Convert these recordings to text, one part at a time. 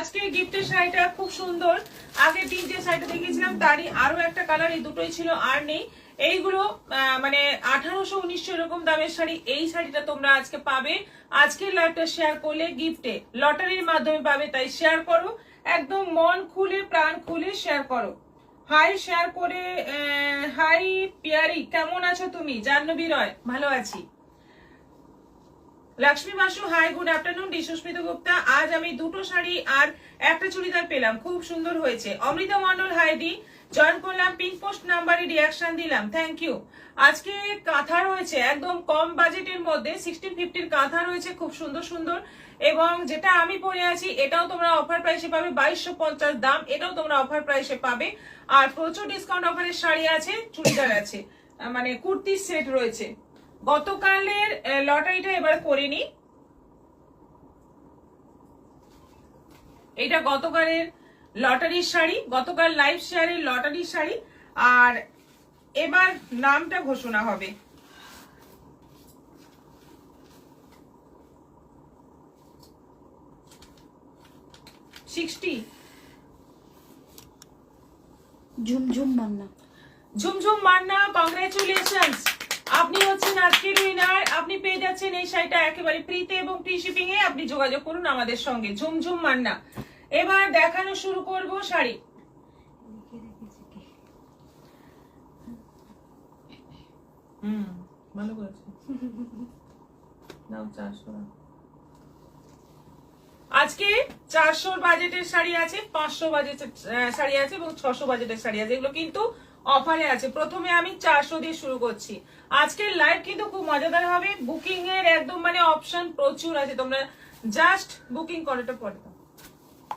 আজকে গিফটের শাড়িটা খুব সুন্দর। আগে তিন যে শাড়িটা দেখিয়েছিলাম তারই আরো একটা কালার, এই দুটোই ছিল আর নেই। এইগুলো মানে 1800-1900 এরকম দামের শাড়ি। এই শাড়িটা তোমরা আজকে পাবে, আজকের লাইভটা শেয়ার করলে গিফটে লটারির মাধ্যমে পাবে। তাই শেয়ার করো, একদম মন খুলে প্রাণ খুলে শেয়ার করো। হাই শেয়ার করে। হাই পিয়ারি, কেমন আছো তুমি? জাহ্নবী রয়, ভালো আছি। Lakshmi Basu, hi good afternoon. Susmita Gupta, আজ আমি দুটো শাড়ি আর একটা চুড়িদার পেলাম, খুব সুন্দর হয়েছে। অমৃতা মন্ডল, হাইডি জয়েন করলাম, পিঙ্ক পোস্ট নাম্বারে রিয়াকশন দিলাম, থ্যাংক ইউ। আজকে কাঁথা রয়েছে একদম কম বাজেটের মধ্যে, 1650 কাঁথা রয়েছে, খুব সুন্দর সুন্দর। এবং যেটা আমি পরে আছি এটাও তোমরা অফার প্রাইসে পাবে, 2250 দাম, এটাও তোমরা অফার প্রাইসে পাবে। আর প্রচুর ডিসকাউন্ট অফারের শাড়ি আছে, চুড়িদার আছে, মানে কুর্তির সেট রয়েছে। গতকালের লটারিটা এবার করে নি, এটা গতকালের লটারির শাড়ি, গতকাল লাইভ শেয়ারের লটারির শাড়ি। আর এবার নামটা ঘোষণা হবে। ঝুমঝুম মান্না, ঝুমঝুম মান্না, কংগ্রেচুলেশনস, আপনি হচ্ছেন আজকের উইনার। আপনি পেয়ে যাচ্ছেন এই শাড়িটা একেবারে ফ্রিতে এবং ফ্রি শিপিং এ। আপনি যোগাযোগ করুন আমাদের সঙ্গে, ঝুমঝুম মান্না। এবার দেখানো শুরু করব শাড়ি। ভালো করেছে। নাও 400। আজকে 400 বাজেটের শাড়ি আছে, 500 বাজেটের শাড়ি আছে এবং 600 বাজেটের শাড়ি আছে, এগুলো কিন্তু অফারে আছে। প্রথমে আমি 400 দিয়ে শুরু করছি। আজকের লাইভ কিন্তু খুব মজাদার হবে, বুকিং এর একদম মানে অপশন প্রচুর আছে, তোমরা জাস্ট বুকিং করাটা পড়ে দাও,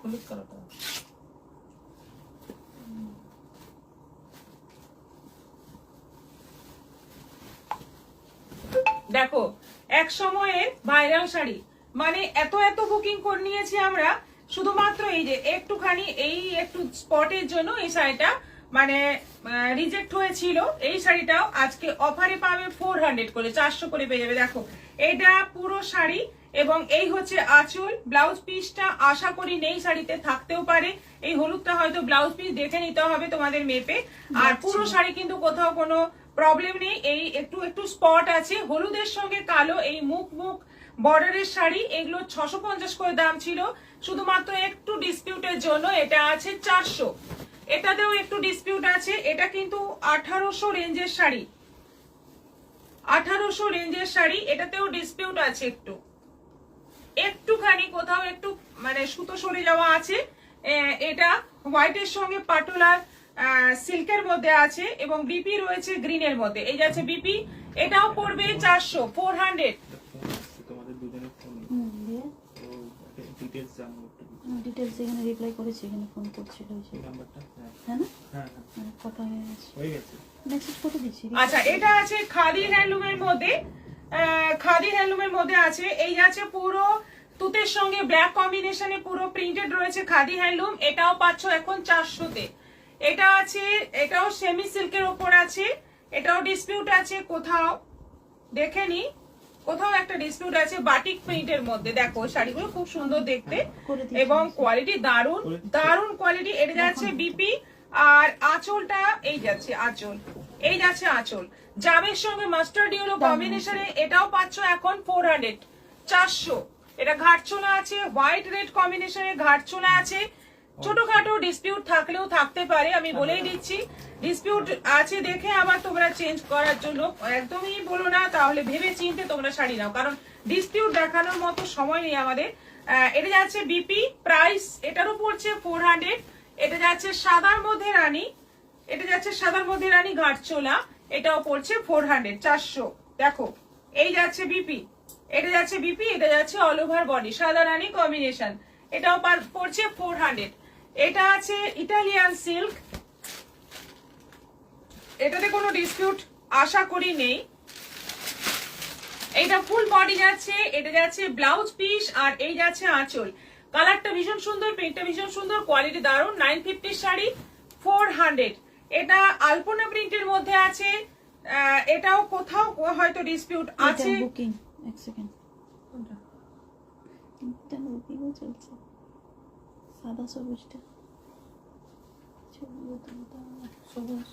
হলুদ করাটা। দেখো এক সময়ে ভাইরাল শাড়ি, মানে এত এত বুকিং করে নিয়েছি আমরা, শুধুমাত্র এই যে একটুখানি এই একটু স্পটের জন্য এই শাড়িটা মানে রিজেক্ট হয়েছিল। এই শাড়িটাও আজকে অফারে পাবে 400 করে, 400 করে পেয়ে যাবে। দেখো এটা পুরো শাড়ি এবং এই হচ্ছে আঁচল। ব্লাউজ পিসটা আশা করি নেই শাড়িতে, থাকতেও পারে, এই হলুদটা হয়তো ব্লাউজ পিস দেখে নিতে হবে তোমাদের মেপে। আর পুরো শাড়ি কিন্তু কোথাও কোনো প্রবলেম নেই, এই একটু একটু স্পট আছে। হলুদের সঙ্গে কালো এই মুখ মুখ বর্ডারের শাড়ি, এগুলো 650 করে দাম ছিল, শুধুমাত্র একটু ডিসপিউটের জন্য এটা আছে 400। এটাতেও একটু ডিসপিউট আছে, এটা কিন্তু 1800 রেঞ্জের শাড়ি, 1800 রেঞ্জের শাড়ি, এটাতেও ডিসপিউট আছে একটু, একটুখানি কোথাও একটু মানে সুতো সরে যাওয়া আছে। এটা হোয়াইটের সঙ্গে পাটোলার সিল্কের মধ্যে আছে এবং বিপি রয়েছে গ্রিনের মধ্যে, এই যাচ্ছে বিপি। এটাও পড়বে 400, 400। তোমাদের দুজনের ফোন ডিটেইলস জানবো, ডিটেইলস এখানে রিপ্লাই করেছি, এখানে ফোন করছিল এই নাম্বারটা। হ্যাঁ না, হ্যাঁ কথা হয়ে গেছে, মেসেজ করে দিচ্ছি। আচ্ছা এটা আছে খাদি হ্যান্ডলুমের মধ্যে, খাদি হ্যান্ডলুমের মধ্যে আছে, এই যাচ্ছে পুরো তুতের সঙ্গে ব্ল্যাক কম্বিনেশনে পুরো প্রিন্টেড রয়েছে খাদি হ্যান্ডলুম। এটাও পাচ্ছ এখন 400-তে। এটা আছে, এটাও সেমি সিল্কের উপর আছে, এটাও ডিসপিউট আছে কোথাও, দেখে নি কোথাও একটা ডিসপিউট আছে, বাটিক প্রিন্টের মধ্যে। দেখো শাড়িগুলো খুব সুন্দর দেখতে এবং কোয়ালিটি দারুন, দারুন কোয়ালিটি। এটা যাচ্ছে বিপি আর আঁচলটা এই যাচ্ছে আঁচল, এই যাচ্ছে আঁচল জামের সঙ্গে মাস্টার্ড ইয়েলো কম্বিনেশনে। এটাও পাচ্ছ এখন 400, 400। এটা ঘাটচোলা আছে, হোয়াইট রেড কম্বিনেশনে ঘাটচোলা আছে। ছোটখাটো ডিসপিউট থাকলেও থাকতে পারে, আমি বলেই দিচ্ছি ডিসপিউট আছে দেখে আবার তোমরা চেঞ্জ করার জন্য একদমই বলো না, তাহলে ভেবে চিন্তে তোমরা শাড়ি নাও, কারণ ডিসপিউট দেখানোর মতো সময় নেই আমাদের। এটা যাচ্ছে বিপি, প্রাইস এটারও পড়ছে 400। এটা যাচ্ছে সাদার মধ্যে রানী, এটা যাচ্ছে সাদার মধ্যে রানী ঘাটচোলা, এটাও পড়ছে 400, 400। দেখো এই যাচ্ছে বিপি, এটা যাচ্ছে বিপি, এটা যাচ্ছে অল ওভার বডি সাদা রানী কম্বিনেশন, এটাও পড়ছে 400। এটা আছে ইটালিয়ান সিল্ক, এটাতে কোনো ডিসপিউট আশা করি নেই। এটা ফুল বডি যাচ্ছে, এটা যাচ্ছে ব্লাউজ পিস আর এই যাচ্ছে আঁচল। কালারটা ভীষণ সুন্দর, প্রিন্টটা ভীষণ সুন্দর, কোয়ালিটি দারুন। 950 শাড়ি 400। এটা আলপনা প্রিন্টের মধ্যে আছে, এটাও কোথাও হয়তো ডিসপিউট আছে। বুকিং এক সেকেন্ড, এটা বুকিংও চলছে। সাদা সবুজটা সবুজ।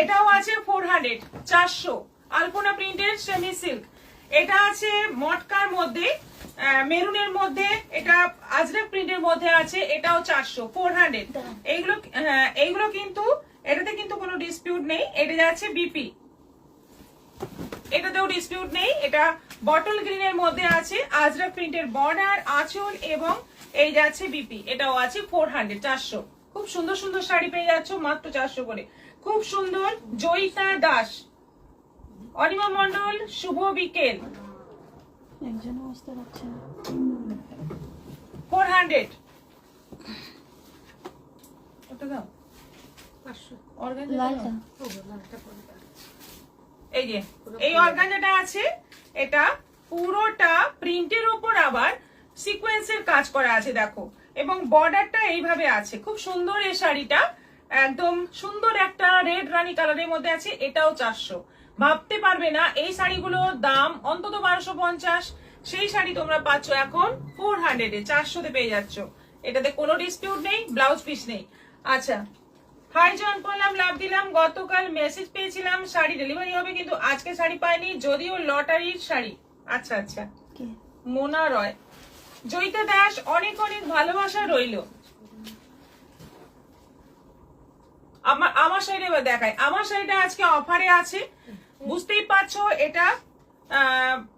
এটাও আছে 400 400 আলপনা প্রিন্টের সেমি সিল্ক। এটা আছে মটকার মধ্যে, মেরুনের মধ্যে, এটা আজরাক প্রিন্টের মধ্যে আছে, এটাও 400 400। এইগুলো কিন্তু এটাতে কিন্তু কোনো ডিসপিউট নেই। এটা যাচ্ছে বিপি, এটাতেও ডিসপিউট নেই। এটা বটল গ্রিনের মধ্যে আছে, আজরাক প্রিন্টের বর্ডার, আঁচল এবং এই যাচ্ছে বিপি। এটাও আছে 400 400। খুব সুন্দর সুন্দর শাড়ি পেয়ে যাচ্ছ মাত্র 400 করে। খুব সুন্দর। জয়িতা দাস, অনিমা মন্ডল, শুভ বিকেল। একজন বুঝতে পারছে না। 400 ওটা দাও। অর্গানজা লালটা এই যে এই অর্গানজাটা আছে, এটা পুরোটা প্রিন্টের উপর আবার সিকোয়েন্সের কাজ করা আছে দেখো, এবং বর্ডারটা এইভাবে আছে। খুব সুন্দর এই শাড়িটা, একদম সুন্দর একটা রেড রানী কালারের মধ্যে আছে। এটাও 400। ভাবতে পারবে না এই শাড়িগুলোর দাম অন্তত 1250, সেই শাড়ি তোমরা পাচ্ছ এখন 400-এ 400-তে পেয়ে যাচ্ছ। এটাতে কোনো ডিসপিউট নেই, ব্লাউজ পিস নেই। আচ্ছা, হাই জন করলাম, লাভ দিলাম। গতকাল মেসেজ পেয়েছিলাম শাড়ি ডেলিভারি হবে, কিন্তু আজকে শাড়ি পাইনি, যদিও লটারির শাড়ি। আচ্ছা আচ্ছা, কে? মোনা রয়। জয়িতা দাস, অনেক অনেক ভালোবাসা রইল। আমার শাড়িটা এবার দেখায়। আমার শাড়িটা আজকে অফারে আছে, বুঝতেই পারছো। এটা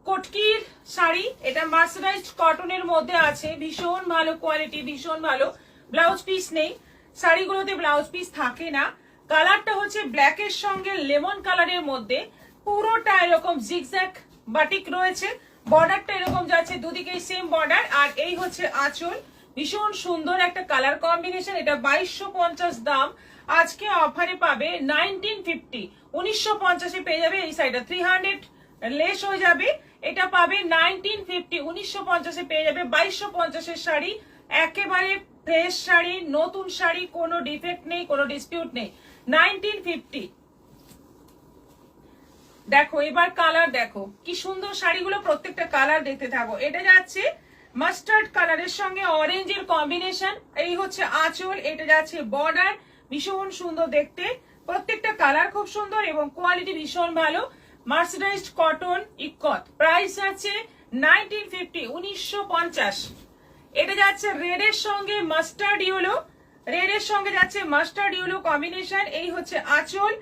কটকির শাড়ি, এটা মার্সারাইজড কটনের মধ্যে আছে, ভীষণ ভালো কোয়ালিটি, ভীষণ ভালো। ব্লাউজ পিস নেই, শাড়িগুলোতে ব্লাউজ পিস থাকে না। কালারটা হচ্ছে ব্ল্যাকের সঙ্গে লেমন কালারের মধ্যে, পুরোটা এরকম জিগজ্যাগ বাটিক রয়েছে। বর্ডারটা এরকম যাচ্ছে, দুদিকেই সেম বর্ডার। আর এই হচ্ছে আঁচল, ভীষণ সুন্দর একটা কালার কম্বিনেশন। এটা 2250 দাম, আজকে অফারে পাবে 1950। 1950-এ পেয়ে যাবে এই শাড়িটা, 300 লেস হয়ে যাবে। এটা পাবে 1950, 1950-এ পেয়ে যাবে। 2250-এর শাড়ি, একেবারে ফ্রেশ শাড়ি, নতুন শাড়ি, কোনো ডিফেক্ট নেই, কোনো ডিসপিউট নেই। 1950। দেখো এবার কালার দেখো, কি সুন্দর শাড়িগুলো, প্রত্যেকটা কালার দেখতে থাকো। এটা যাচ্ছে মাস্টার্ড কালারের সঙ্গে অরেঞ্জের কম্বিনেশন। এই হচ্ছে আঁচল, এটা যাচ্ছে বর্ডার, ভীষণ সুন্দর দেখতে। প্রত্যেকটা কালার খুব সুন্দর এবং কোয়ালিটি ভীষণ ভালো। মার্সারাইজড কটন ইকত, প্রাইস আছে 1950, 1950। এটা যাচ্ছে রেডের সঙ্গে মাস্টার্ড ইয়েলো, রেডের সঙ্গে যাচ্ছে মাস্টার্ড ইয়েলো কম্বিনেশন। এই হচ্ছে আঁচল,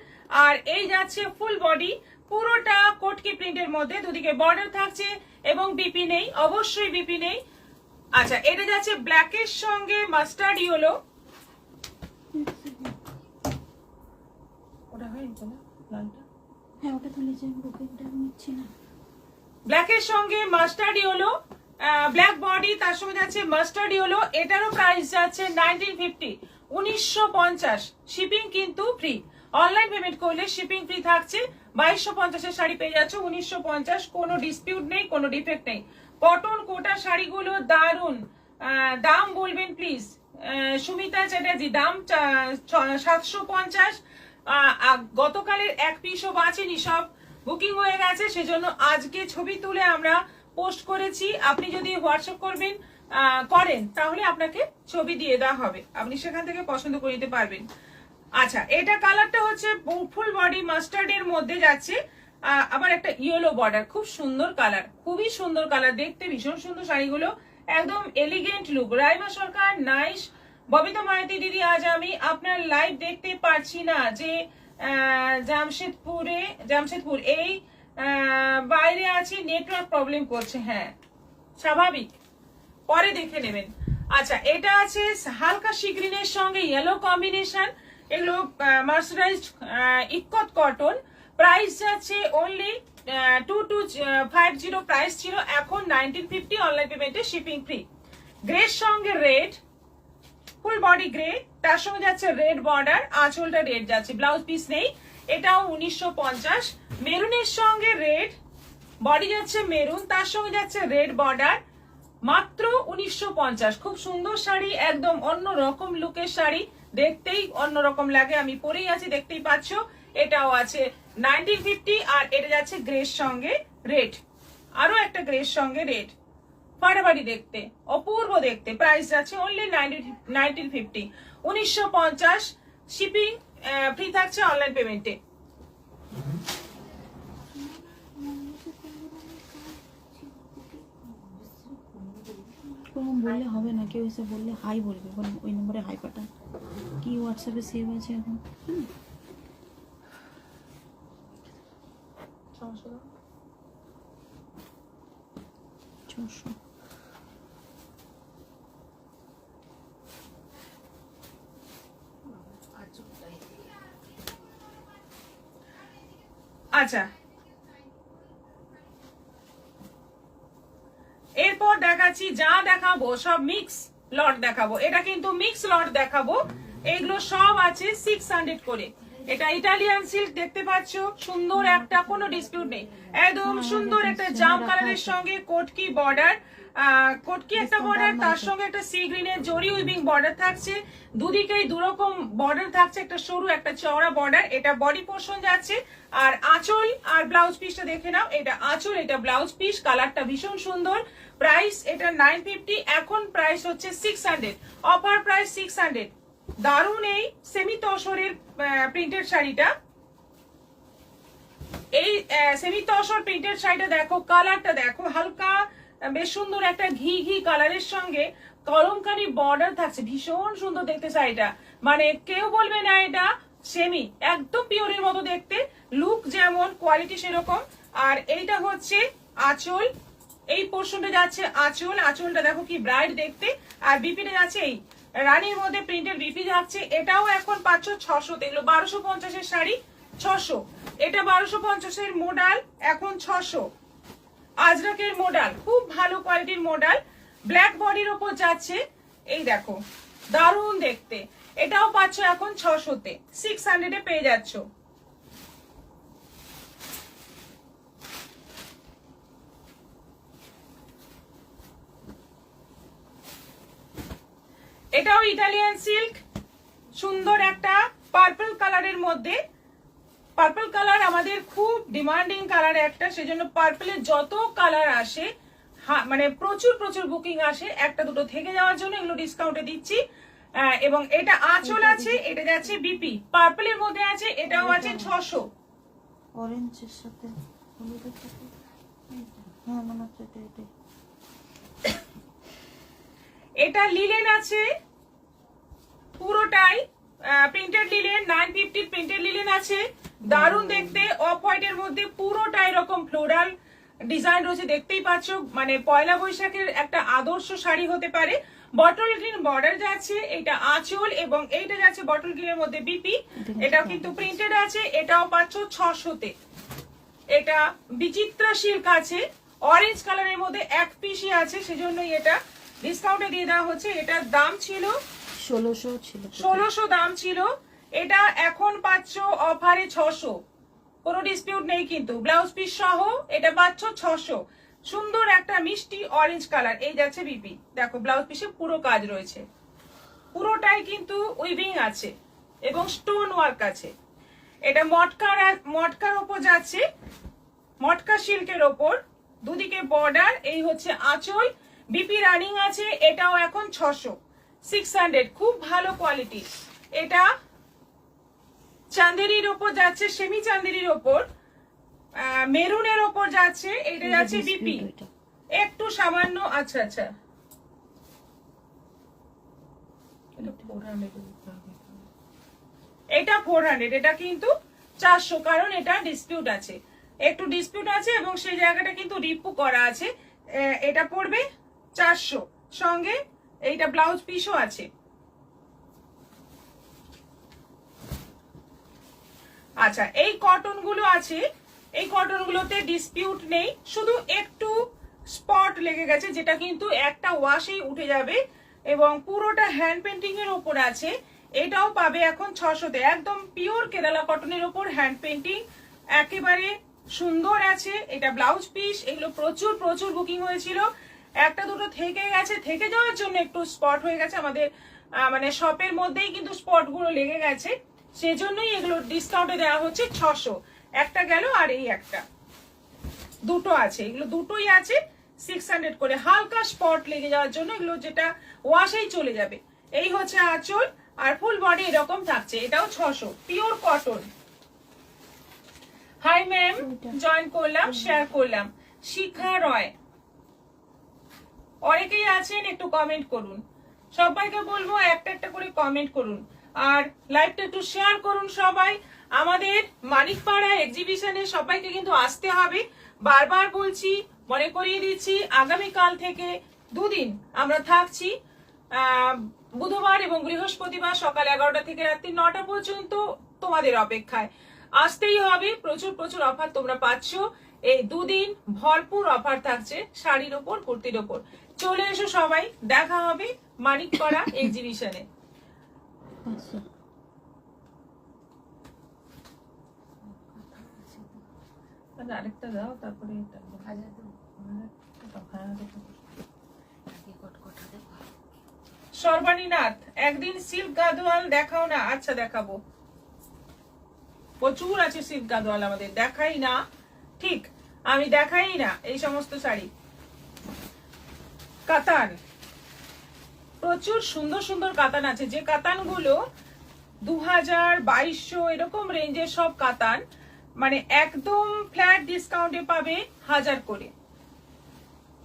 আর এই যাচ্ছে ফুল বডি, পুরোটা কটকি প্রিন্টের মধ্যে, দুদিকে বর্ডার থাকছে এবং বিপি নেই, অবশ্যই বিপি নেই। আচ্ছা, এটা যাচ্ছে ব্ল্যাকের সঙ্গে মাস্টার্ড ইয়েলো। ওটা হয় না লালটা? হ্যাঁ, ওটা তুলেছি, বুকিংটা নিচ্ছি না। ব্ল্যাকের সঙ্গে মাস্টার্ড ইয়েলো, ব্ল্যাক বডি, তার সঙ্গে যাচ্ছে মাস্টার্ড ইয়েলো। এটারও প্রাইস যাচ্ছে 1950, 1950। শিপিং কিন্তু ফ্রি, অনলাইন পেমেন্ট করলে শিপিং ফ্রি থাকছে। 2250-এর শাড়ি পেয়ে যাচ্ছে 1950, কোনো ডিসপিউট নেই, কোনো ডিফেক্ট নেই। কটন কোটা শাড়িগুলো দারুন। দাম বলবেন প্লিজ। সুমিতা চ্যাটার্জি, দাম 750। গতকালের এক পিসও বাঁচেনি, সব বুকিং হয়ে গেছে, সেজন্য আজকে ছবি তুলে আমরা পোস্ট করেছি। আপনি যদি হোয়াটসঅ্যাপ করেন তাহলে আপনাকে ছবি দিয়ে দেওয়া হবে, আপনি সেখান থেকে পছন্দ করে নিতে পারবেন। আচ্ছা, এটা কালারটা হচ্ছে ফুল বডি মাস্টার্ড এর মধ্যে যাচ্ছে, আবার একটা ইয়েলো বর্ডার। খুব সুন্দর কালার, খুবই সুন্দর কালার, দেখতে ভীষণ সুন্দর শাড়িগুলো, একদম এলিগেন্ট লুক। রাইমা সরকার, নাইস। ববিতা মাইতি দিদি, আজ আমি আপনার লাইভ দেখতে পারছি না, যে জামশেদপুর এই বাইরে আছি, নেটওয়ার্ক প্রবলেম করছে। হ্যাঁ, স্বাভাবিক, পরে দেখে নেবেন। আচ্ছা, এটা আছে হালকা শিগ্রিনের সঙ্গে ইয়েলো কম্বিনেশন। এগুলো মার্সারাইজড ইকত কটন, প্রাইস যাচ্ছে অনলি 2250 প্রাইস ছিল, এখন 1950, অনলাইন পেমেন্টে শিপিং ফ্রি। গ্রের সঙ্গে রেড, ফুল বডি গ্রে, তার সঙ্গে যাচ্ছে রেড বর্ডার, আঁচলটা রেড যাচ্ছে, ব্লাউজ পিস নেই। এটাও 1950। মেরুনের সঙ্গে রেড, বডি যাচ্ছে মেরুন, তার সঙ্গে যাচ্ছে রেড বর্ডার, মাত্র 1950। খুব সুন্দর শাড়ি, একদম অন্য রকম লুকের শাড়ি, দেখতেই অন্যরকম লাগে। আমি পরেই আছি, দেখতেই পাচ্ছ। এটাও আছে 1950, আর এটা যাচ্ছে গ্রের সঙ্গে রেড, আরো একটা গ্রের সঙ্গে রেড। ফাটাফাটি দেখতে, অপূর্ব দেখতে। প্রাইস যাচ্ছে অনলি 1950, 1950। শিপিং ফ্রি থাকছে অনলাইন পেমেন্টে। ওরকম বললে হবে না, কেউ এসে বললে হাই বলবে, ওই নম্বরে হাই পাঠান। কি হোয়াটসঅ্যাপে সেভ আছে এখন? ছশো। আচ্ছা, এরপর দেখাচ্ছি, যা দেখাবো সব মিক্স লট দেখাবো। এটা কিন্তু মিক্স লট দেখাবো। এগুলো সব আছে 600 করে। এটা ইটালিয়ান সিল্ক দেখতে পাচ্ছ, সুন্দর একটা, কোনো ডিসপিউট নেই, একদম সুন্দর একটা জাম কালারের সঙ্গে কোটকি বর্ডার, কোটকি একটা বর্ডার, তার সঙ্গে একটা সি গ্রিনের জরি উইভিং বর্ডার থাকছে। দুদিকেই দুরকম বর্ডার থাকছে, একটা সরু একটা চওড়া বর্ডার। এটা বডি পোর্শন যাচ্ছে। আর আঁচল আর ব্লাউজ পিসটা দেখে নাও, এটা আঁচল, এটা ব্লাউজ পিস। কালারটা ভীষণ সুন্দর। প্রাইস এটা 950, এখন প্রাইস হচ্ছে 600, অফার প্রাইস 600। দারুন এই সেমি তসরের প্রিন্টেড শাড়িটা। এই সেমি তসর প্রিন্টেড শাড়িটা দেখো, কালারটা দেখো, হালকা বেশ সুন্দর একটা ঘি ঘি কালারের সঙ্গে কলমকারি বর্ডার থাকছে, ভীষণ সুন্দর দেখতে শাড়িটা। মানে কেউ বলবে না এটা সেমি, একদম পিওরের মতো দেখতে, লুক যেমন কোয়ালিটি সেরকম। আর এইটা হচ্ছে আঁচল, এই পোর্শনটা যাচ্ছে আঁচল, আঁচলটা দেখো কি ব্রাইট দেখতে। আর বিপিটা যাচ্ছে এই রানীর মধ্যে প্রিন্টেড বিপি যাচ্ছে। এটাও এখন পাচ্ছ 600, এগুলো 1250 এর শাড়ি 600। এটা 1250 এর মডেল, এখন 600। আজরাকের মডেল, খুব ভালো কোয়ালিটির মডেল, ব্ল্যাক বডির ওপর যাচ্ছে। এই দেখো দারুণ দেখতে, এটাও পাচ্ছ এখন 600-তে, 600-এ পেয়ে যাচ্ছ। এটাও ইটালিয়ান সিল্ক, সুন্দর একটা পার্পল কালারের মধ্যে। পার্পল কালার আমাদের খুব ডিমান্ডিং কালার একটা, সেজন্য পার্পলের যত কালার আসে মানে প্রচুর প্রচুর বুকিং আসে, একটা দুটো থেকে যাওয়ার জন্য এগুলো ডিসকাউন্টে দিচ্ছি। এবং এটা আঁচল আছে, এটা যাচ্ছে বিপি, পার্পলের মধ্যে আছে, এটাও আছে 600। অরেঞ্জের সাথে হলুদের সাথে, হ্যাঁ মনে হচ্ছে এটাই। এটা লিলেন আছে পুরোটাই, প্রিন্টেড লিলেন, 950 প্রিন্টেড লিলেন আছে, দারুণ দেখতে। অফ হোয়াইটের মধ্যে পুরোটা এরকম ফ্লোরাল ডিজাইন রয়েছে, দেখতেই পাচ্ছ। মানে পয়লা বৈশাখের একটা আদর্শ শাড়ি হতে পারে। বটল গ্রিন বর্ডার যাচ্ছে, এটা আঁচল, এবং এইটা যাচ্ছে বটল গ্রিনের মধ্যে বিপি। এটাও কিন্তু প্রিন্টেড আছে, এটাও পাচ্ছ 600-তে। এটা বিচিত্রা সিল্ক আছে, অরেঞ্জ কালারের মধ্যে এক পিসই আছে, সেজন্যই এটা ডিসকাউন্টে দিয়ে দেওয়া হচ্ছে। এটার দাম ছিল 1600 ছিল, 1600 দাম ছিল, এটা এখন পাচ্ছ অফারে 600, কোনো ডিসপিউট নেই কিন্তু। ব্লাউজ পিস সহ এটা পাচ্ছ 600। সুন্দর একটা মিষ্টি অরেঞ্জ কালার, এই যাচ্ছে বিপি, দেখো ব্লাউজ পিসে পুরো কাজ রয়েছে, পুরোটাই কিন্তু উইভিং আছে এবং স্টোন ওয়ার্ক আছে। এটা মটকার ওপর যাচ্ছে, মটকা সিল্কের ওপর, দুদিকে বর্ডার। এই হচ্ছে আঁচল, বিপি রানিং আছে, এটাও এখন 600, 600, খুব ভালো কোয়ালিটি। এটা চাঁদেরির ওপর যাচ্ছে, সেমি চাঁদেরির ওপর, মেরুনের ওপর যাচ্ছে, এটা যাচ্ছে বিপি একটু সামান্য। আচ্ছা আচ্ছা, এটা 400, এটা কিন্তু 400, কারণ এটা ডিসপিউট আছে, একটু ডিসপিউট আছে, এবং সেই জায়গাটা কিন্তু রিপু করা আছে। এটা পড়বে 400, সঙ্গে এইটা ব্লাউজ পিসও আছে। আচ্ছা, এই কটন গুলো আছে, এই কটন গুলোতে ডিসপিউট নেই, শুধু একটু স্পট লেগে গেছে, যেটা কিন্তু একটা ওয়াশেই উঠে যাবে, এবং পুরোটা হ্যান্ড পেন্টিং এর উপর আছে। এটাও পাবে এখন 600-তে, একদম পিওর কেরালা কটনের উপর হ্যান্ড পেন্টিং, একেবারে সুন্দর আছে। এটা ব্লাউজ পিস, এগুলো প্রচুর প্রচুর বুকিং হয়েছিল, একটা দুটো থেকে গেছে, থেকে যাওয়ার জন্য একটু স্পট হয়ে গেছে আমাদের, মানে শপের মধ্যেই কিন্তু স্পট গুলো লেগে গেছে, সেজন্যই এগুলো ডিসকাউন্টে দেওয়া হচ্ছে 600। একটা গেল, আর এই একটা, দুটো আছে, এগুলো দুটোই আছে 600 করে, হালকা স্পট লেগে যাওয়ার জন্য, এগুলো যেটা ওয়াশেই চলে যাবে। এই হচ্ছে আঁচল, আর ফুল বডি এরকম থাকছে, এটাও 600, pure cotton. Hi ma'am, join করলাম, শেয়ার করলাম। শিখা রয়, অনেকেই আছেন, একটু কমেন্ট করুন, সবাইকে বলবো একটা একটা করে কমেন্ট করুন, আর লাইভটা একটু শেয়ার করুন সবাই। আমাদের মানিকপাড়া এক্সিবিশনে সবাইকে কিন্তু আসতে হবে, বারবার বলছি, মনে করিয়ে দিচ্ছি। আগামীকাল থেকে 2 দিন আমরা থাকছি, বুধবার এবং বৃহস্পতিবার সকাল 11টা থেকে রাত্রি 9টা পর্যন্ত তোমাদের অপেক্ষায় আসতেই হবে। প্রচুর প্রচুর অফার তোমরা পাচ্ছ, এই 2 দিন ভরপুর অফার থাকছে শাড়ির ওপর, কুর্তির ওপর। চলে এসো সবাই, দেখা হবে মানিকপাড়া এক্সিবিশনে। আরেকটা দাও, তারপরে সর্বাণীনাথ, একদিন সিল্ক গাদোয়াল দেখাও না। আচ্ছা দেখাবো, প্রচুর আছে সিল্ক গাদোয়াল, আমাদের দেখাই না, ঠিক আমি দেখাই না এই সমস্ত শাড়ি। কাতান, প্রচুর সুন্দর সুন্দর কাতান আছে, যে কাতান গুলো 2000, 2200 এরকম রেঞ্জের সব কাতান, মানে একদম ফ্ল্যাট ডিসকাউন্টে পাবে 1000 করে।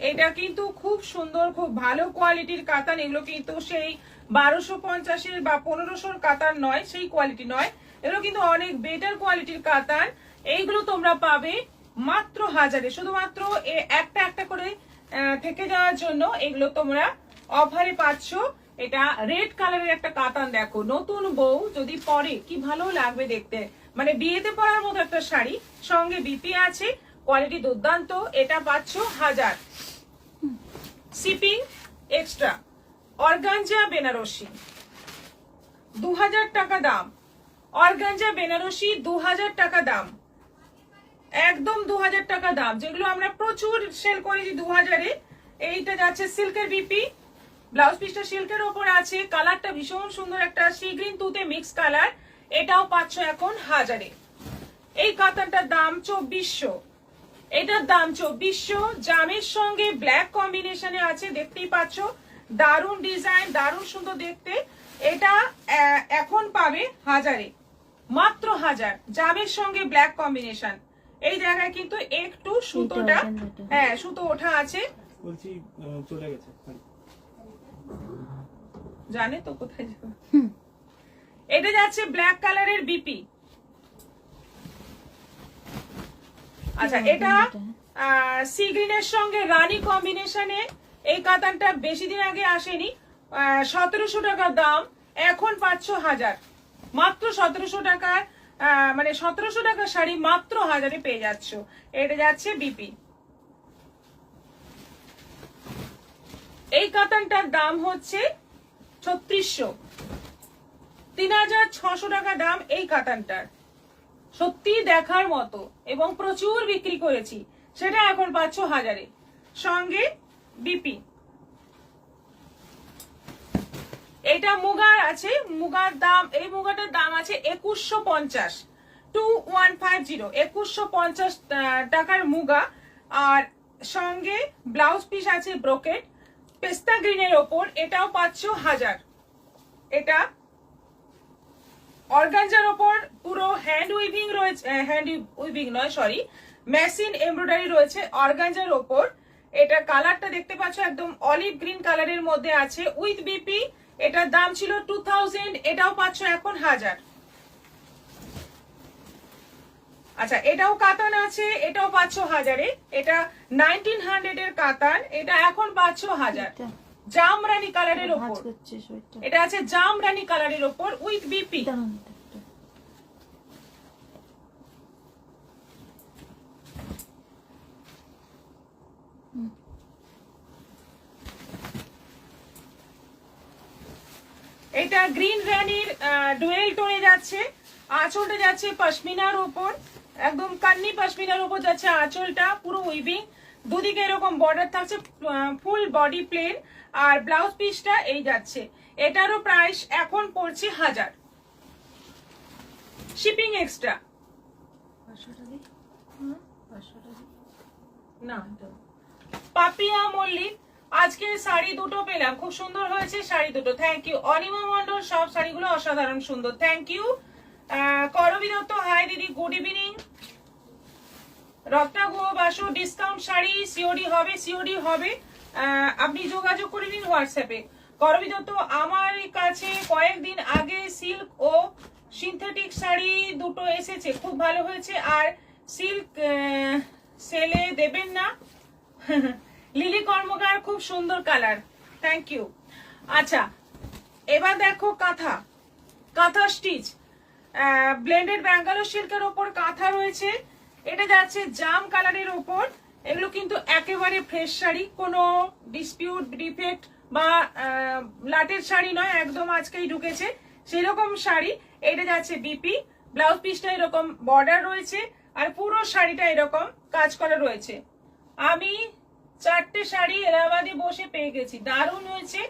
এটা কিন্তু খুব সুন্দর, খুব ভালো কোয়ালিটির কাতান। এগুলো কিন্তু সেই 1250 বা 1500 কাতান নয়, সেই কোয়ালিটি নয়, এগুলো কিন্তু অনেক বেটার কোয়ালিটির কাতান। এইগুলো তোমরা পাবে মাত্র 1000-এ, শুধুমাত্র একটা একটা করে থেকে যাওয়ার জন্য এগুলো তোমরা অফারে পাচ্ছ। এটা রেড কালারের একটা কাতান, দেখো নতুন বউ যদি পরে কি ভালো লাগবে দেখতে, মানে বিয়েতে পরার মতো একটা শাড়ি, সঙ্গে বিপি আছে, কোয়ালিটি দুর্দান্ত। এটা পাচ্ছ 1000, শিপিং এক্সট্রা। অর্গানজা বেনারসি 2000 টাকা দাম, অর্গানজা বেনারসি 2000 টাকা দাম, একদম 2000 টাকা দাম, যেগুলো আমরা প্রচুর সেল করেছি 2000-এ। এইটা যাচ্ছে সিল্কের বিপি, ব্লাউজ পিসটা সিল্কের ওপর আছে, কালারটা ভীষণ সুন্দর, একটা সি গ্রিন তুতে মিক্স কালার, এটাও পাচ্ছ এখন 1000-এ। এই কাতানটার দাম 2400, এটার দাম 2400, জামের সঙ্গে ব্ল্যাক কম্বিনেশনে আছে, দেখতেই পাচ্ছ, দারুণ ডিজাইন, দারুণ সুন্দর দেখতে। এটা এখন পাবে 1000-এ, মাত্র 1000, জামের সঙ্গে ব্ল্যাক কম্বিনেশন। এই জায়গায় কিন্তু একটু সুতোটা, হ্যাঁ সুতো ওঠা আছে, বলছি চলে গেছে, জানে তো কোথায় যাবে। এটা যাচ্ছে ব্ল্যাক কালারের বিপি। আচ্ছা, এটা সি গ্রিনের সঙ্গে রানী কম্বিনেশনে, এই কাতানটা বেশি দিন আগে আসেনি, 1700 টাকা দাম, এখন পাচ্ছ 1000, মাত্র 1700 টাকার, মানে 1700 টাকার শাড়ি মাত্র 1000-এ পেয়ে যাচ্ছ। এটা যাচ্ছে বিপি। এই কাতানটার দাম হচ্ছে 3600, 3600 টাকা দাম এই কাতানটার, সত্যি দেখার মতো, এবং প্রচুর বিক্রি করেছি, সেটা এখন পাচ্ছ 1000-এ, সঙ্গে বিপি। এটা মুগার আছে, মুগার দাম, এই মুগাটার দাম আছে 2150, 2150, 2150 টাকার মুগা, আর সঙ্গে ব্লাউজ পিস আছে ব্রোকেট পেস্তা গ্রিনের ওপর, এটাও পাচ্ছ 1000। এটা অর্গানজার ওপর পুরো হ্যান্ড উইভিং রয়েছে, হ্যান্ড উইভিং নয় সরি, মেশিন এমব্রয়ডারি রয়েছে অর্গানজার ওপর। এটা কালারটা দেখতে পাচ্ছ, একদম অলিভ গ্রিন কালারের মধ্যে আছে, উইথ বিপি। এটার দাম ছিল 2000, এটাও পাচ্ছ এখন 1000। আচ্ছা, এটাও কাতান আছে, এটাও পাচ্ছ 1000-এ, এটা 1900 এর কাতান, এটা এখন পাচ্ছ 1000, জামরানি কালারের ওপর। এটা আছে জামরানি কালারের ওপর উইথ বিপি। এটা গ্রিন রানির ডুয়েল টোনে যাচ্ছে, আঁচলটা যাচ্ছে পশমিনার ওপর, একদম কান্নি পশমিনার উপর যাচ্ছে আঁচলটা, পুরো উইভিং, দুদিকে এরকম বর্ডার থাকছে, ফুল বডি প্লেন, আর ব্লাউজ পিসটা এই যাচ্ছে। এটারও প্রাইস এখন পড়ছে 1000, শিপিং এক্সট্রা। না পাপিয়া মল্লিক, আজকে শাড়ি দুটো পেলাম, খুব সুন্দর হয়েছে শাড়ি দুটো, থ্যাংক ইউ। অনিমা মন্ডল, সব শাড়িগুলো অসাধারণ সুন্দর, থ্যাংক ইউ। করবী দত্ত, হাই দিদি, good evening. Ratna Guha Basu, discount sari COD হবে, সিওডি হবে, আপনি যোগাযোগ করে নিন হোয়াটসঅ্যাপে। করবী দত্ত, আমার কাছে কয়েকদিন আগে সিল্ক ও সিনথেটিক শাড়ি দুটো এসেছে, খুব ভালো হয়েছে, আর সিল্ক সেলে দেবেন না? লিলি কর্মকার, খুব সুন্দর কালার, থ্যাংক ইউ। আচ্ছা, এবার দেখো কাঁথা, কাঁথা স্টিচ, ব্লেন্ডেড ব্যাঙ্গালোর সিল্কের ওপর কাঁথা রয়েছে, এটা যাচ্ছে জাম কালারের ওপর। এগুলো কিন্তু একেবারে ফ্রেশ শাড়ি, কোনো ডিসপিউট ডিফেক্ট বা লাটের শাড়ি নয়, একদম আজকেই ঢুকেছে সেরকম শাড়ি। এটা যাচ্ছে বিপি, ব্লাউজ পিসটা এরকম বর্ডার রয়েছে, আর পুরো শাড়িটা এরকম কাজ করা রয়েছে। আমি 4টে শাড়ি এলাহাবাদে বসে পেয়ে গেছি, দারুণ হয়েছে,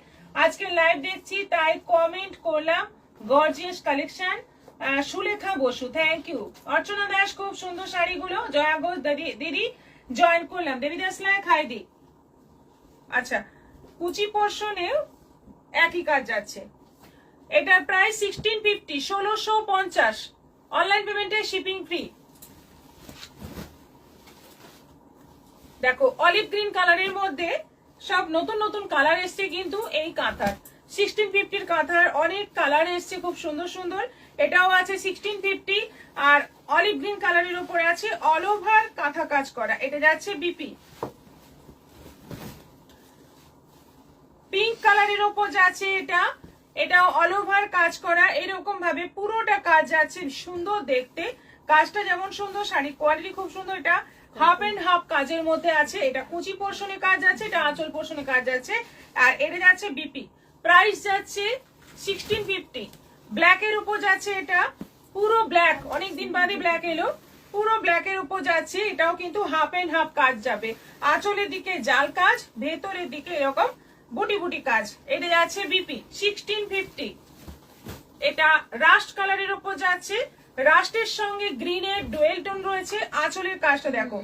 আজকে লাইভ দেখছি তাই কমেন্ট করলাম, gorgeous collection. Sulekha Basu, thank you. Archana Das, খুব সুন্দর শাড়িগুলো। জয়া ঘোষ দিদি জয়েন করলাম, দেবীদাস লায়ক, হাই দি। আচ্ছা, কুচি পোর্শনেও একই কাজ যাচ্ছে, এটার প্রাইস 1650, 1650, অনলাইন পেমেন্টে শিপিং ফ্রি। দেখো অলিভ গ্রিন কালারের মধ্যে সব নতুন নতুন কালার এসছে, কিন্তু এই কাঁথার 1650 কাঁথার অনেক কালার এসছে, খুব সুন্দর সুন্দর। এটাও আছে 1650, আর অলিভ গ্রিন কালারের উপরে আছে অল ওভার কাঁথা কাজ করা, এটা যাচ্ছে বিপি। পিঙ্ক কালারের উপর যাচ্ছে এটা, এটা অল ওভার কাজ করা, এরকম ভাবে পুরোটা কাজ যাচ্ছে, সুন্দর দেখতে, কাজটা যেমন সুন্দর, শাড়ির কোয়ালিটি খুব সুন্দর। এটা হাফ এন্ড হাফ কাজের মধ্যে আছে, এটা কুচি পোর্শনে কাজ যাচ্ছে, এটা আঁচল পোর্শনে কাজ যাচ্ছে, আর এটা যাচ্ছে বিপি। প্রাইস যাচ্ছে 1650। ব্ল্যাকের উপর যাচ্ছে, এটা পুরো ব্ল্যাক, অনেকদিন বাদে ব্ল্যাক এলো, পুরো ব্ল্যাকের উপর যাচ্ছে, এটাও কিন্তু হাফ এন্ড হাফ কাজ যাবে, আঁচলের দিকে জাল কাজ, ভেতরের দিকে এরকম বুটি বুটি কাজ, এটা যাচ্ছে বিপি 1650। এটা রাস্ট কালারের উপর যাচ্ছে, রাস্টের সঙ্গে গ্রিনের ডুয়েল টোন রয়েছে। আঁচলের কাজটা দেখো,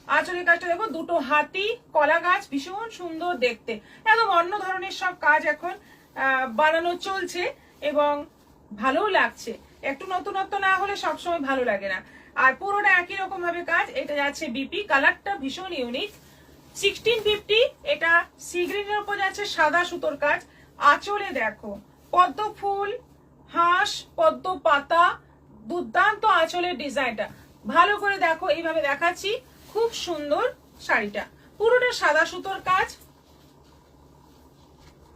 আঁচলের কাজটা দেখো, দুটো হাতি, কলা গাছ, ভীষণ সুন্দর দেখতে, একদম অন্য ধরনের সব কাজ এখন বানানো চলছে এবং ভালোও লাগছে, একটু নতুনত্ব না হলে সবসময় ভালো লাগে না। আর পুরোটা একই রকম ভাবে কাজ, এটা যাচ্ছে বিপি, কালারটা ভীষণ ইউনিক, 1650। এটা সি গ্রিনের উপর যাচ্ছে, সাদা সুতোর কাজ, আঁচলে দেখো পদ্ম ফুল, হাঁস, পদ্ম পাতা, দুর্দান্ত আঁচলের ডিজাইনটা, ভালো করে দেখো, এইভাবে দেখাচ্ছি, খুব সুন্দর শাড়িটা, পুরোটা সাদা সুতোর কাজ।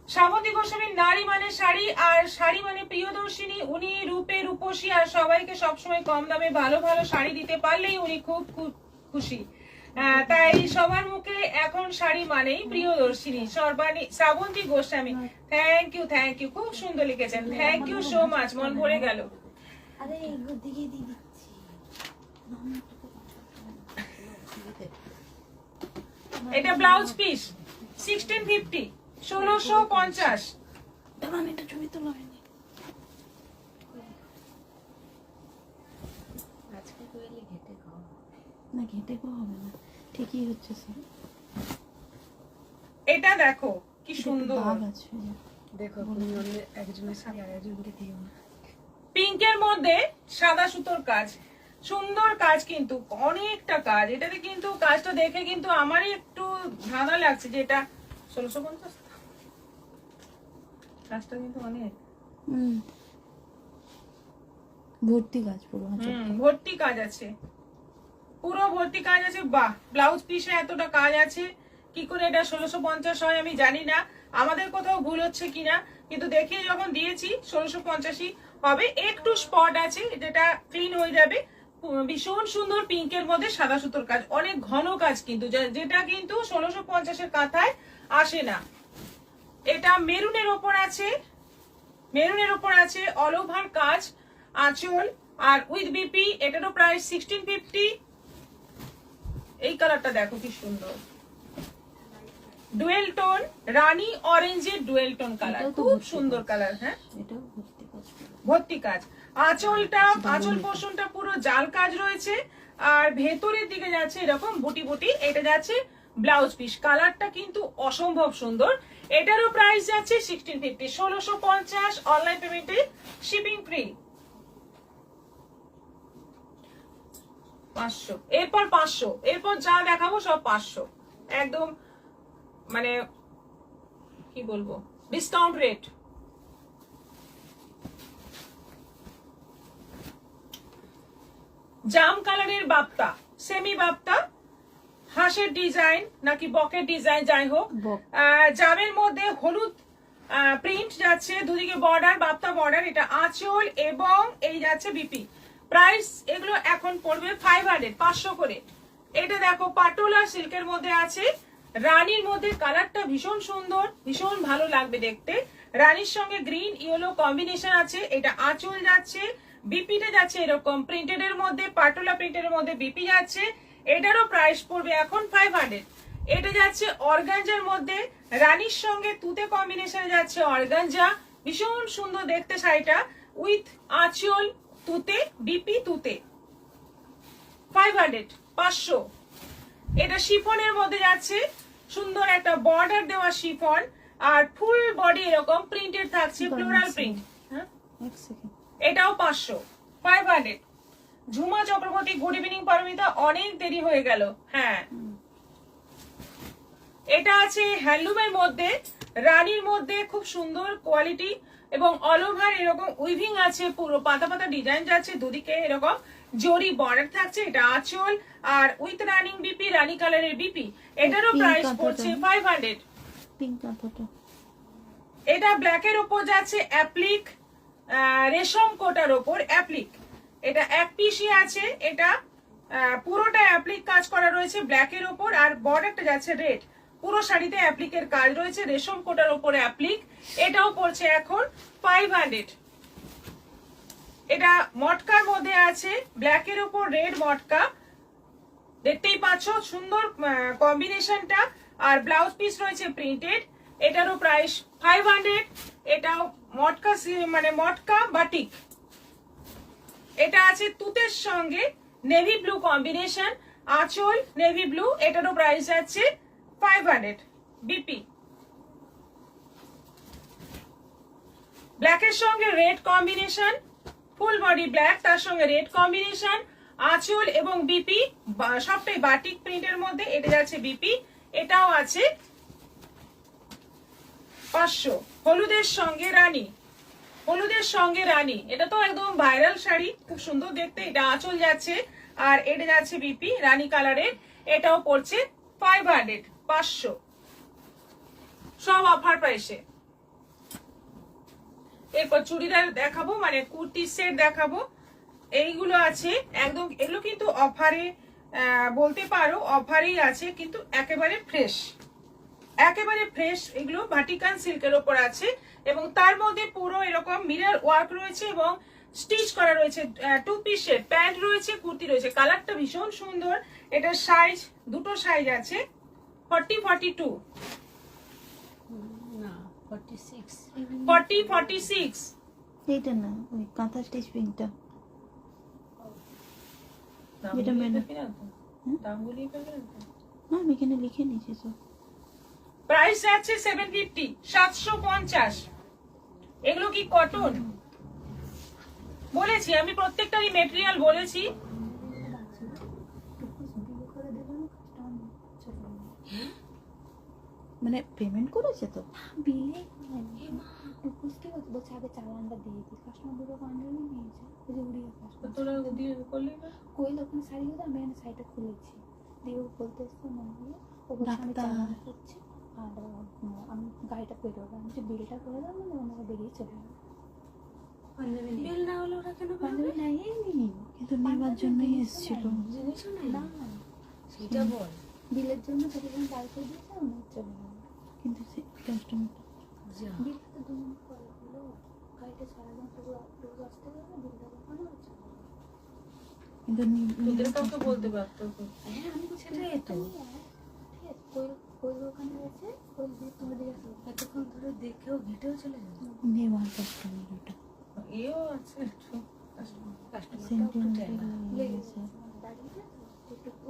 শ্রাবন্তী গোস্বামীর নারী মানে শাড়ি, আর শাড়ি মানে প্রিয়দর্শিনী, উনি রূপে রূপসী, আর সবাইকে সবসময় কম দামে ভালো ভালো শাড়ি দিতে পারলেই উনি খুব খুব খুশি, তাই সবার মুখে এখন শাড়ি মানেই Priyadarshini. Srabanti Goswami, thank you, thank you, খুব সুন্দর লিখেছেন, থ্যাংক ইউ সো মাচ, মন ভরে গেল। আরে এগুলো দিকে দিয়ে দিচ্ছি, এটা ব্লাউজ পিস 1650, 1650। দাঁড়ান, এটা ছবি তোলা হয়নি, আজকে কইলে ঘেটে খাও না ঘেটে খাওয়া হবে না, ঠিকই হচ্ছে স্যার। এটা দেখো কি সুন্দর, দাগ আছে, দেখো তুমি অন্য একজনের শাড়ি আর একজনকে দিও না। পিঙ্কের মধ্যে সাদা সুতোর কাজ, সুন্দর কাজ, কিন্তু অনেকটা কাজ, এটাতে কিন্তু কাজটা দেখে কিন্তু আমারই একটু ধাঁধা লাগছে যে এটা 1650, কাজটা কিন্তু অনেক ভর্তি কাজ পুরো, ভর্তি কাজ আছে, পুরো ভর্তি কাজ আছে। বাহ, ব্লাউজ পিসে এতটা কাজ আছে, কি করে এটা 1650 হয় আমি জানি না, আমাদের কোথাও ভুল হচ্ছে কিনা, কিন্তু দেখে যখন দিয়েছি 1650 হবে। একটু স্পট আছে, যেটা ক্লিন হয়ে যাবে, ভীষণ সুন্দর পিঙ্কের মধ্যে সাদা সুতোর কাজ, অনেক ঘন কাজ, কিন্তু যেটা কিন্তু 1650 কাঁথায় আসে না। এটা মেরুনের ওপর আছে, মেরুনের ওপর আছে অল ওভার কাজ, আঁচল, আর উইথ বিপি, এটারও প্রাইস 1650। এই কালারটা দেখো কি সুন্দর, ডুয়েল টোন, রানী অরেঞ্জের ডুয়েল টোন কালার, খুব সুন্দর কালার। হ্যাঁ, এটাও ভর্তি কাজ, ভর্তি কাজ, আঁচলটা, আঁচল পোর্শনটা পুরো জাল কাজ রয়েছে, আর ভেতরের দিকে যাচ্ছে এরকম বুটি বুটি, এটা যাচ্ছে ব্লাউজ পিস। কালারটা কিন্তু অসম্ভব সুন্দর। এটারও প্রাইস যাচ্ছে 1650, 1650। অনলাইন পেমেন্টে শিপিং ফ্রি। 500, এরপর 500, এরপর যা দেখাবো সব 500, একদম মানে কি বলবো, ডিসকাউন্ট রেট। জাম কালারের বাপ্তা, সেমি বাপ্তা, হাঁসের ডিজাইন নাকি বকের ডিজাইন যাই হোক, বক। জামের মধ্যে হলুদ প্রিন্ট যাচ্ছে, দুদিকে বর্ডার, বাপ্তা বর্ডার। এটা আঁচল এবং এই যাচ্ছে বিপি। প্রাইস এগুলো এখন পড়বে 500, 500 করে। এটা দেখো পাটোলা সিল্কের মধ্যে আছে, রানীর মধ্যে। কালারটা ভীষণ সুন্দর, ভীষণ ভালো লাগবে দেখতে। রানীর সঙ্গে গ্রিন ইয়েলো কম্বিনেশন আছে। এটা আঁচল যাচ্ছে, বিপিটা যাচ্ছে এরকম প্রিন্টেড এর মধ্যে, পাটোলা প্রিন্টের মধ্যে বিপি যাচ্ছে। এটারও প্রাইস পড়বে এখন 500। এটা যাচ্ছে অর্গানজার মধ্যে, রানীর সঙ্গে তুতে কম্বিনেশন যাচ্ছে অর্গানজা। ভীষণ সুন্দর দেখতে শাড়িটা, উইথ আঁচল, তুতে, বিপি, তুতে। 500, 500। এটা শিফনের মধ্যে যাচ্ছে, সুন্দর একটা বর্ডার দেওয়া শিফন, আর ফুল বডি এরকম প্রিন্টেড থাকছে, ফ্লোরাল প্রিন্ট। হ্যাঁ, এক সেকেন্ড। এটাও 500, 500। ঝুমা চক্রবর্তী, গুড ইভিনিং পারমিতা, অনেক দেরি হয়ে গেল। হ্যাঁ, এটা আছে হ্যান্ডলুমের মধ্যে, রানীর মধ্যে, খুব সুন্দর কোয়ালিটি এবং অল ওভার এরকম উইভিং আছে, পুরো পাতা পাতা ডিজাইন যাচ্ছে, দুদিকে এরকম জরি বর্ডার থাকছে। এটা আঁচল আর উইথ রানিং বিপি, রানী কালারের বিপি। এটারও Pink প্রাইস কাঁথাটা। পড়ছে 500। পিঙ্ক কাঁথাটা। এটা ব্ল্যাকের ওপর যাচ্ছে অ্যাপ্লিক, রেশম কোটার ওপর অ্যাপ্লিক। এটা এক পিসই আছে, এটা পুরোটা অ্যাপ্লিক কাজ করা রয়েছে ব্ল্যাকের ওপর, আর বর্ডারটা যাচ্ছে রেড। পুরো শাড়িতে অ্যাপ্লিকের কাজ রয়েছে, রেশম কোটার ওপর অ্যাপ্লিক। এটাও পড়ছে এখন 500। এটা মটকার মধ্যে আছে, ব্ল্যাকের ওপর রেড মটকা, দেখতেই পাচ্ছ সুন্দর কম্বিনেশনটা। আর ব্লাউজ পিস রয়েছে প্রিন্টেড। এটারও প্রাইস 500। এটাও মটকা, মানে মটকা বাটিক। এটা আছে তুতের সঙ্গে নেভি ব্লু কম্বিনেশন, আঁচল নেভি ব্লু। এটারও প্রাইস আছে 500 বিপি। ব্ল্যাকের সঙ্গে red combination, full body black, তার সঙ্গে রেড কম্বিনেশন, আঁচল এবং বিপি, সবটাই বাটিক প্রিন্টের মধ্যে। এটা যাচ্ছে বিপি। এটাও আছে 500। হলুদের সঙ্গে রানী, হলুদের সঙ্গে রানী, এটা তো একদম ভাইরাল শাড়ি, খুব সুন্দর দেখতে। এটা আঁচল যাচ্ছে আর এটা যাচ্ছে বিপি রানী কালারের। এটাও পড়ছে 500, 500, সব অফার প্রাইসে। এরপর চুড়িদার দেখাবো, মানে কুর্তি সেট দেখাবো। এইগুলো আছে একদম, এগুলো কিন্তু অফারে, বলতে পারো অফারেই আছে, কিন্তু একেবারে ফ্রেশ, একেবারে ফ্রেশ। এগুলো ভাটিকান সিল্কের ওপর আছে এবং তার মধ্যে পুরো এরকম মিরর ওয়ার্ক রয়েছে এবং স্টিচ করা রয়েছে। 2 পিসের প্যান্ট রয়েছে, কুর্তি রয়েছে। কালারটা ভীষণ সুন্দর। এটার সাইজ, দুটো সাইজ আছে, 40, 42, না 46 40, 46। এইটা না, ওই কাঁথা স্টিচ পিঙ্কটা। যেটা মেনে দামগুলি পেবে না তো? না, আমি এখানে লিখে নিয়েছি সব। প্রাইস আছে 750, 750। এগুলো কি কটন? বলেছি আমি, প্রত্যেকটারই মেটেরিয়াল বলেছি। মানে পেমেন্ট করেছে তো? বিলে টুকুসকে বলছে আগে চালানটা দিয়ে দিই, কাস্টমার দুটো বান্ডেলই নিয়েছে, ওই যে উড়িয়ে কাস্টমার তোরা দিয়ে করলি না? কইল ওখানে শাড়ি হতো, আমি এখানে শাড়িটা খুলেছি দিয়ে ও বলতে এসছে মনে হলো, ও বলছে আমি ডাক্তার। চালান করছি আর আমি গাড়িটা করে দেবো, আমি যে বিলটা করে দেবো মানে ওনারা বেরিয়ে চলে যাবে। বিল না হলে ওরা কেন বান্ধবী নাই এমনি কিন্তু নেবার জন্যই এসেছিল। জিনিসও নেই না সেটা বল। বিলের জন্য যতক্ষণ গাড়ি করে দিয়েছে ওনার চলে যাবে। কিন্তু কাস্টমার যা বিলটা তো 2 মিনিট পরে হলো, গাড়িটা সারাদিন পুরো রোজ আসতে গেলে বিলটা কখনো হচ্ছে না। কিন্তু তোদের কাউকে বলতে পারতো। হ্যাঁ আমি তো সেটাই তো। ঠিক আছে, কই ওখানে গেছে, কই দিয়ে তোমার দিকে আসো। এতক্ষণ ধরে দেখেও ঘেটেও চলে যাবে। নেওয়ার কাস্টমার ওটা এও আছে একটু। কাস্টমারটাও একটু সেন্টিমেন্টাল টেনা। লেগেছে। দাঁড়িয়ে আছে, একটু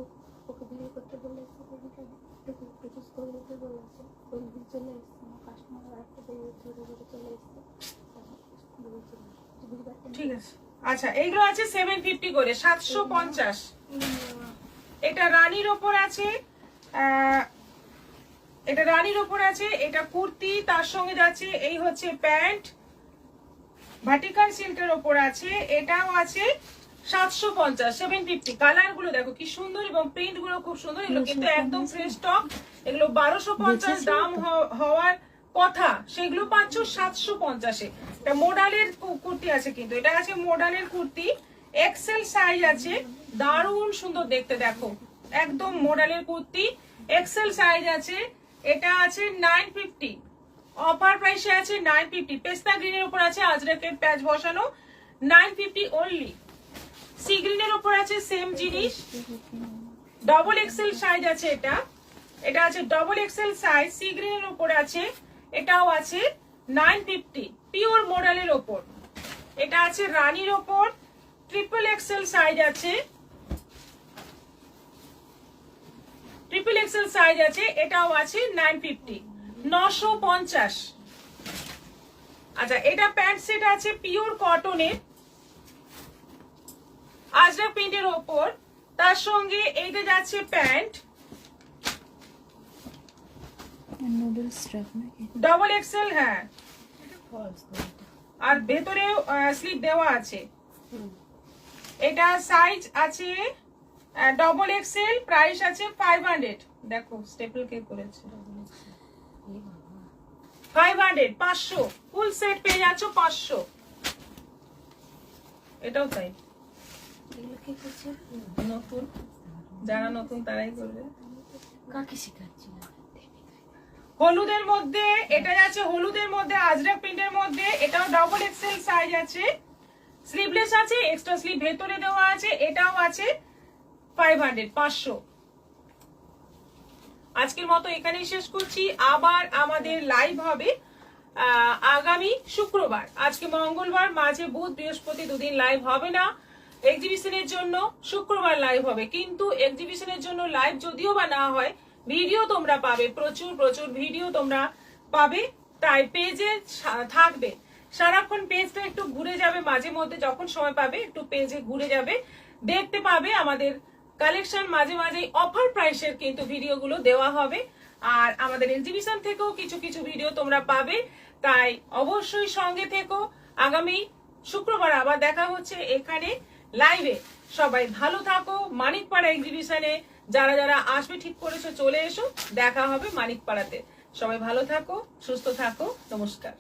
ওকে দিলে ইয়ে করতে বলেছে, একটু প্রচুর করে দিতে বলেছে, ওই দিন চলে এসছে কাস্টমার, আরেকটা ধরে ধরে চলে এসছে, বুঝতে ঠিক আছে। আচ্ছা এইগুলো আছে 750 করে, 750। এটা রানীর ওপর আছে, এটা রানীর ওপর আছে, এটা কুর্তি, তার সঙ্গে যাচ্ছে এই হচ্ছে প্যান্ট, ভার্টিকাল সিল্কের ওপর আছে, এটাও আছে 750, 750। কালার গুলো দেখো কি সুন্দর এবং প্রিন্ট গুলো খুব সুন্দর, এগুলো কিন্তু একদম ফ্রেশ স্টক। এগুলো 1250 দাম হওয়ার কথা, সেগুলো পাচ্ছ 750-এ। এটা মডালের কুর্তি আছে, কিন্তু এটা আছে মডালের কুর্তি, এক্সেল সাইজ আছে, দারুণ সুন্দর দেখতে, দেখো একদম মডালের কুর্তি, এক্সেল সাইজ আছে। এটা আছে 950, অফার প্রাইসে আছে 950। পেস্তা গ্রিনের উপর আছে আজরাকের প্যাচ বসানো, 950 অনলি। সি গ্রিনের উপর আছে সেম জিনিস, ডবল এক্সেল সাইজ আছে, এটা এটা আছে ডবল এক্সেল সাইজ, সি গ্রিনের উপর আছে, এটাও আছে 950, পিওর মডেলের ওপর। এটা আছে রানীর ওপর, ট্রিপল এক্সেল সাইজ আছে, ট্রিপল এক্সেল সাইজ আছে, এটাও আছে 950, 950। আচ্ছা এটা প্যান্ট সেট আছে পিওর কটনের, আজরাক প্রিন্টের ওপর, তার সঙ্গে এইটা যাচ্ছে প্যান্ট, নুডল স্ট্র্যাপ নাকি ডবল এক্সেল, হ্যাঁ, আর ভেতরে স্লিপ দেওয়া আছে। এটা সাইজ আছে ডবল এক্সেল, প্রাইস আছে 500। দেখো স্টেপল কে করেছে, 500, 500 ফুল সেট পেয়ে যাচ্ছ 500। এটাও তাই, এগুলো কি করছে? নতুন, যারা নতুন তারাই করবে। কাকে শেখাচ্ছি না? হলুদের মধ্যে এটা আছে, হলুদের মধ্যে আজরাক প্রিন্টের মধ্যে, এটাও ডবল এক্সেল সাইজ আছে, স্লিভলেস আছে, এক্সট্রা স্লিভ ভেতরে দেওয়া আছে, এটাও আছে 500, 500। আজকের মতো এখানেই শেষ করছি, আবার আমাদের লাইভ হবে আগামী শুক্রবার। আজকে মঙ্গলবার, মাঝে বুধ বৃহস্পতি দুদিন লাইভ হবে না, এক্সিবিশনের জন্য শুক্রবার লাইভ হবে। কিন্তু এক্সিবিশনের জন্য লাইভ যদিও বা না হয়, ভিডিও তোমরা পাবে, প্রচুর প্রচুর ভিডিও তোমরা পাবে, তাই পেজে থাকবে সারাক্ষণ। পেজটা একটু ঘুরে যাবে মাঝে মধ্যে, যখন সময় পাবে একটু পেজে ঘুরে যাবে, দেখতে পাবে আমাদের কালেকশন। মাঝে মাঝে অফার প্রাইসের কিন্তু ভিডিওগুলো দেওয়া হবে, আর আমাদের এক্সিবিশন থেকেও কিছু কিছু ভিডিও তোমরা পাবে, তাই অবশ্যই সঙ্গে থেকো। আগামী শুক্রবার আবার দেখা হচ্ছে এখানে লাইভে। সবাই ভালো থাকো। মানিকপাড়া এক্সিবিশনে যারা যারা আসবে ঠিক করেছো চলে এসো, দেখা হবে মানিকপাড়াতে। সবাই ভালো থাকো, সুস্থ থাকো, নমস্কার।